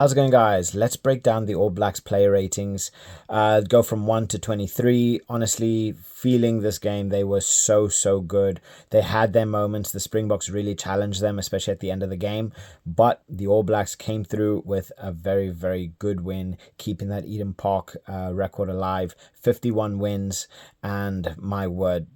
How's it going, guys? Let's break down the All Blacks player ratings. Go from 1 to 23. Honestly, feeling this game, they were so good. They had their moments. The Springboks really challenged them, especially at the end of the game. But the All Blacks came through with a very good win, keeping that Eden Park record alive. 51 wins, and my word,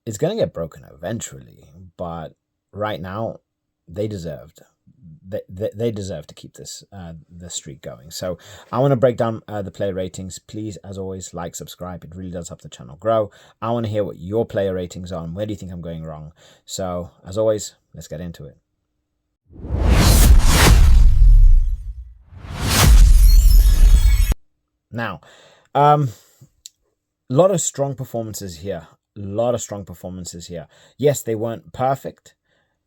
it's going to get broken eventually. But right now, they deserved. They deserve to keep this the streak going. So I want to break down the player ratings. Please, as always, like, subscribe. It really does help the channel grow. I want to hear what your player ratings are and where do you think I'm going wrong. So as always, let's get into it. Now, a lot of strong performances here. Yes, they weren't perfect,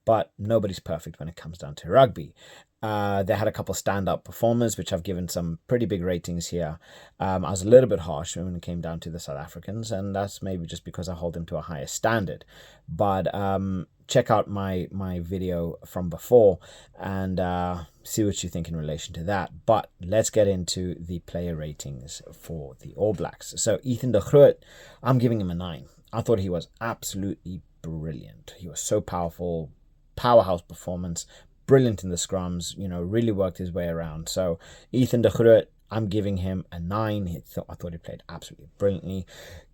but nobody's perfect when it comes down to rugby. They had a couple standout performers, which I've given some pretty big ratings here. I was a little bit harsh when it came down to the South Africans, and that's maybe just because I hold them to a higher standard. But check out my video from before and see what you think in relation to that. But let's get into the player ratings for the All Blacks. So Ethan de Groot, I'm giving him a 9. I thought he was absolutely brilliant. He was so powerful. Powerhouse performance, brilliant in the scrums, really worked his way around. So Ethan de Groot, I'm giving him a 9. I thought he played absolutely brilliantly.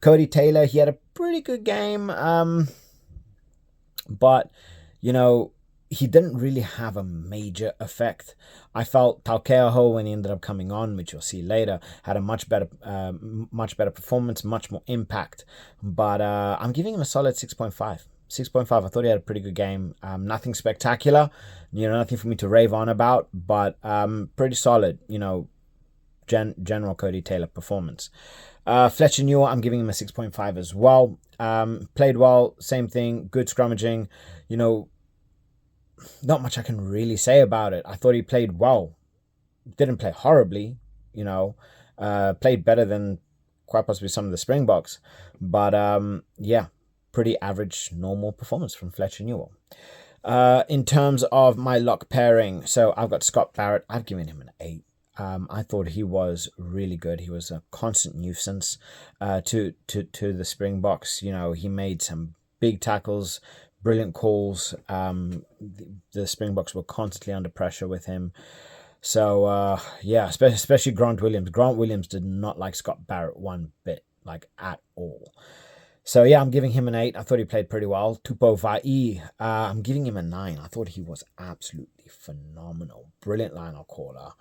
Cody Taylor, he had a pretty good game, but he didn't really have a major effect. I felt Talkeaho, when he ended up coming on, which you'll see later, had a much better performance, much more impact. But I'm giving him a solid 6.5. 6.5. I thought he had a pretty good game. Nothing spectacular, nothing for me to rave on about, but pretty solid, general Cody Taylor performance. Fletcher Newell, I'm giving him a 6.5 as well. Played well, same thing, good scrummaging. Not much I can really say about it. I thought he played well. Didn't play horribly, played better than quite possibly some of the Springboks. But yeah, pretty average, normal performance from Fletcher Newell. In terms of my lock pairing, so I've got Scott Barrett. I've given him an 8. I thought he was really good. He was a constant nuisance to the Springboks. He made some big tackles, brilliant calls. The Springboks were constantly under pressure with him. So yeah, especially Grant Williams. Grant Williams did not like Scott Barrett one bit, like at all. So yeah, I'm giving him an 8. I thought he played pretty well. Tupo Vai, I'm giving him a 9. I thought he was absolutely phenomenal. Brilliant line-out caller.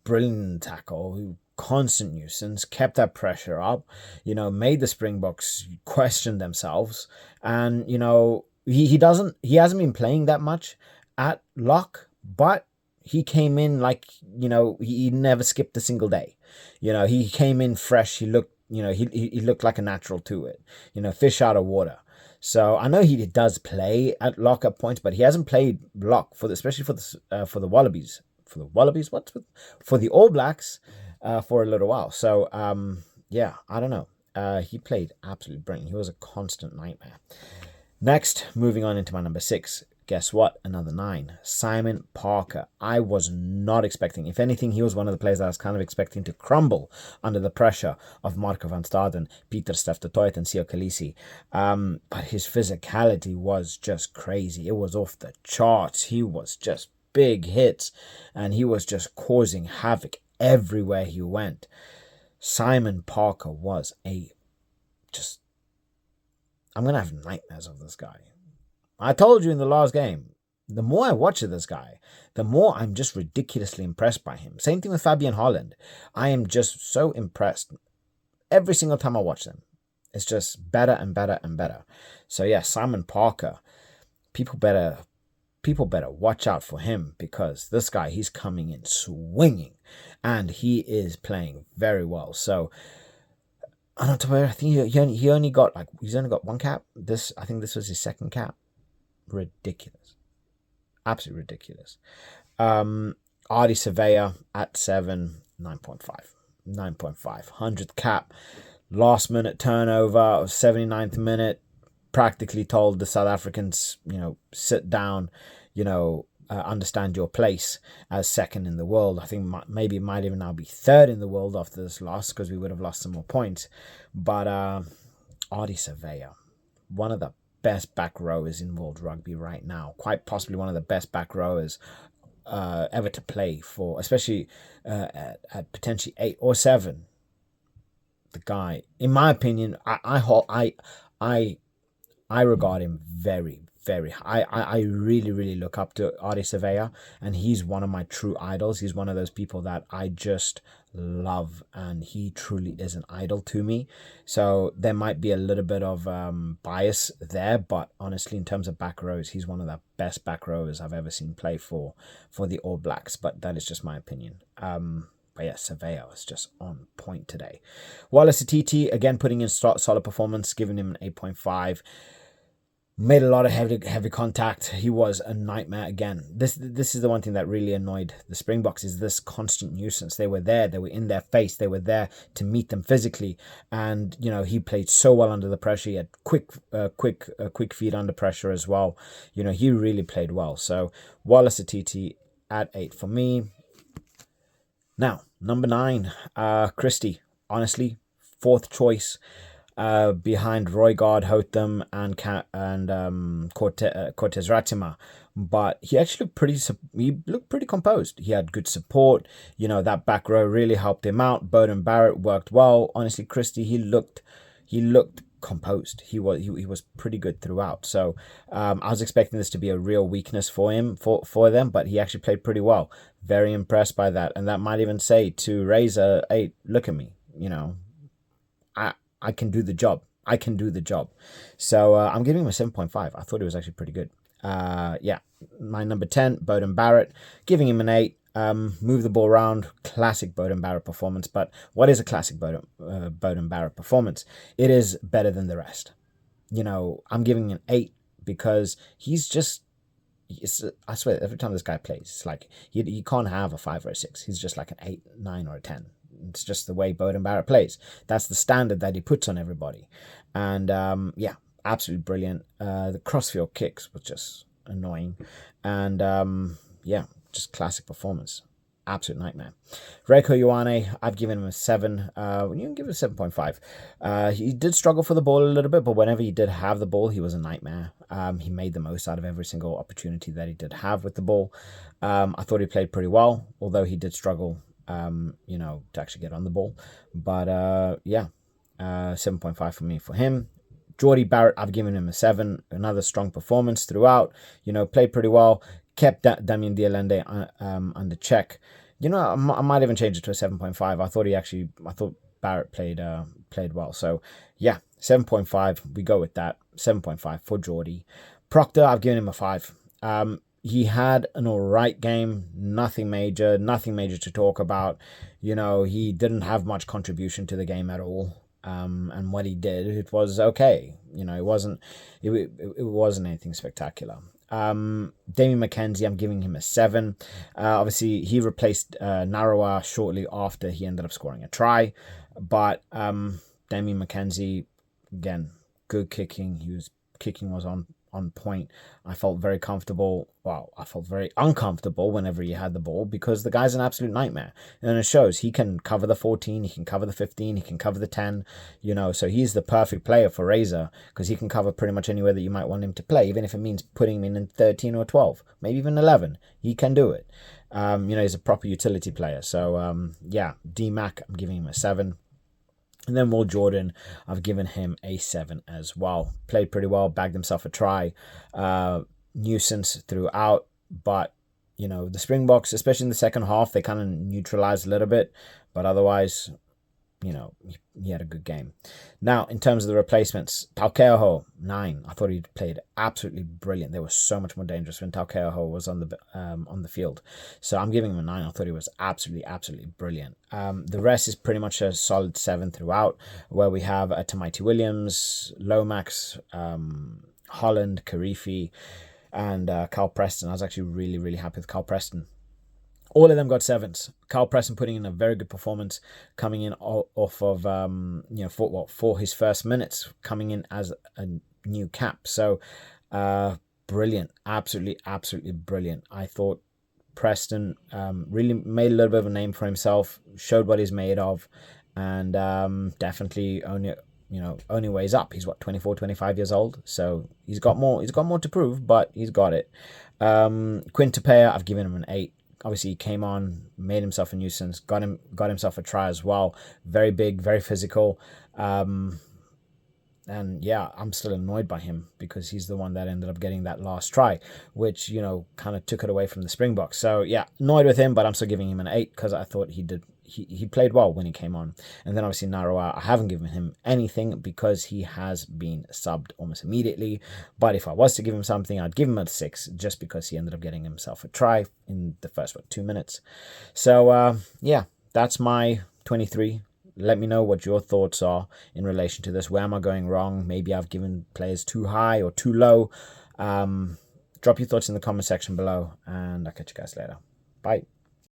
Brilliant tackle. Constant nuisance. Kept that pressure up. Made the Springboks question themselves. And he hasn't been playing that much at lock, but he came in like he never skipped a single day. He came in fresh. He looked. He looked like a natural to it, fish out of water. So I know he does play at lock at points, but he hasn't played lock especially for the Wallabies. For the All Blacks for a little while. So yeah, I don't know. He played absolutely brilliant. He was a constant nightmare. Next, moving on into my number 6. Guess what? Another 9. Simon Parker. I was not expecting. If anything, he was one of the players that I was kind of expecting to crumble under the pressure of Marco van Staden, Pieter Steph de Toit, and Sio Khaleesi. But his physicality was just crazy. It was off the charts. He was just big hits, and he was just causing havoc everywhere he went. Simon Parker was I'm going to have nightmares of this guy. I told you in the last game, the more I watch this guy, the more I'm just ridiculously impressed by him. Same thing with Fabian Holland. I am just so impressed every single time I watch them. It's just better and better and better. So yeah, Simon Parker, people better watch out for him, because this guy, he's coming in swinging and he is playing very well. So I don't know, I think he's only got one cap. I think this was his second cap. Ridiculous. Absolutely ridiculous. Artie Surveyor at 7, 9.5. 100th cap. Last minute turnover of 79th minute. Practically told the South Africans, sit down. understand your place as second in the world. I think maybe it might even now be third in the world after this loss, because we would have lost some more points. But Ardie Savea, one of the best back rowers in world rugby right now, quite possibly one of the best back rowers ever to play for, especially at potentially 8 or 7. The guy, in my opinion, I regard him very, very high. I really, really look up to Ardie Savea, and he's one of my true idols. He's one of those people that I just love, and he truly is an idol to me. So there might be a little bit of bias there, but honestly, in terms of back rows, he's one of the best back rowers I've ever seen play for the All Blacks. But that is just my opinion. But yeah, Savea was just on point today. Wallace Atiti, again, putting in solid performance, giving him an 8.5. Made a lot of heavy contact. He was a nightmare again. This is the one thing that really annoyed the Springboks, is this constant nuisance. They were there. They were in their face. They were there to meet them physically. And, he played so well under the pressure. He had quick feet under pressure as well. He really played well. So Wallace Atiti at 8 for me. Now, number 9, Christie. Honestly, 4th choice. Behind Roygaard, Hotham, and Cortez Ratima, but he actually looked pretty composed. He had good support. That back row really helped him out. Bowden Barrett worked well. Honestly, Christie, he looked composed. He was pretty good throughout. So I was expecting this to be a real weakness for him for them, but he actually played pretty well. Very impressed by that, and that might even say to Razor, hey, look at me. I can do the job. So I'm giving him a 7.5. I thought it was actually pretty good. Yeah, my number 10, Bowden Barrett, giving him an 8. Move the ball around. Classic Bowden Barrett performance. But what is a classic Bowden Barrett performance? It is better than the rest. I'm giving him an 8 because he's just... I swear, every time this guy plays, it's like he can't have a 5 or a 6. He's just like an 8, 9, or a 10. It's just the way Bowden Barrett plays. That's the standard that he puts on everybody. And yeah, absolutely brilliant. The crossfield kicks were just annoying. And yeah, just classic performance. Absolute nightmare. Reiko Ioane, I've given him a 7. You can give it a 7.5. He did struggle for the ball a little bit, but whenever he did have the ball, he was a nightmare. He made the most out of every single opportunity that he did have with the ball. I thought he played pretty well, although he did struggle to actually get on the ball. But yeah, 7.5 for me for him. Jordie Barrett, I've given him a 7. Another strong performance throughout. Played pretty well. Kept Damien Dialende under check. I might even change it to a 7.5. I thought Barrett played well. So yeah, 7.5. We go with that. 7.5 for Jordie. Proctor, I've given him a 5. He had an alright game, nothing major to talk about. He didn't have much contribution to the game at all. And what he did, it was okay. It wasn't anything spectacular. Damien McKenzie, I'm giving him a 7. Obviously, he replaced Narawa shortly after he ended up scoring a try. But Damien McKenzie, again, good kicking. Kicking was on point. I felt very comfortable. Well, I felt very uncomfortable whenever he had the ball, because the guy's an absolute nightmare. And it shows. He can cover the 14, he can cover the 15, he can cover the 10, so he's the perfect player for Razor, because he can cover pretty much anywhere that you might want him to play, even if it means putting him in 13 or 12, maybe even 11. He can do it. He's a proper utility player. So, yeah, D-Mac, I'm giving him a 7. And then Will Jordan, I've given him a 7 as well. Played pretty well, bagged himself a try. Nuisance throughout, but, the Springboks, especially in the second half, they kind of neutralized a little bit. But otherwise, he had a good game. Now, in terms of the replacements, Taukei'aho, 9. I thought he played absolutely brilliant. They were so much more dangerous when Taukei'aho was on the field. So I'm giving him a 9. I thought he was absolutely brilliant. The rest is pretty much a solid 7 throughout, where we have Tamaiti Williams, Lomax, Holland, Karifi, and Carl Preston. I was actually really, really happy with Carl Preston. All of them got 7s. Carl Preston putting in a very good performance, coming in off of for his first minutes, coming in as a new cap. So brilliant. Absolutely brilliant. I thought Preston really made a little bit of a name for himself, showed what he's made of, and definitely only ways up. He's what, 24, 25 years old, so he's got more to prove, but he's got it. Quintupea, I've given him an 8. Obviously, he came on, made himself a nuisance, got himself a try as well. Very big, very physical. And yeah, I'm still annoyed by him because he's the one that ended up getting that last try, which, kind of took it away from the Springboks. So yeah, annoyed with him, but I'm still giving him an 8 because I thought he played well when he came on. And then obviously Narawa, I haven't given him anything because he has been subbed almost immediately. But if I was to give him something, I'd give him a 6 just because he ended up getting himself a try in the first 2 minutes. So yeah, that's my 23. Let me know what your thoughts are in relation to this. Where am I going wrong? Maybe I've given players too high or too low. Drop your thoughts in the comment section below, and I'll catch you guys later. Bye.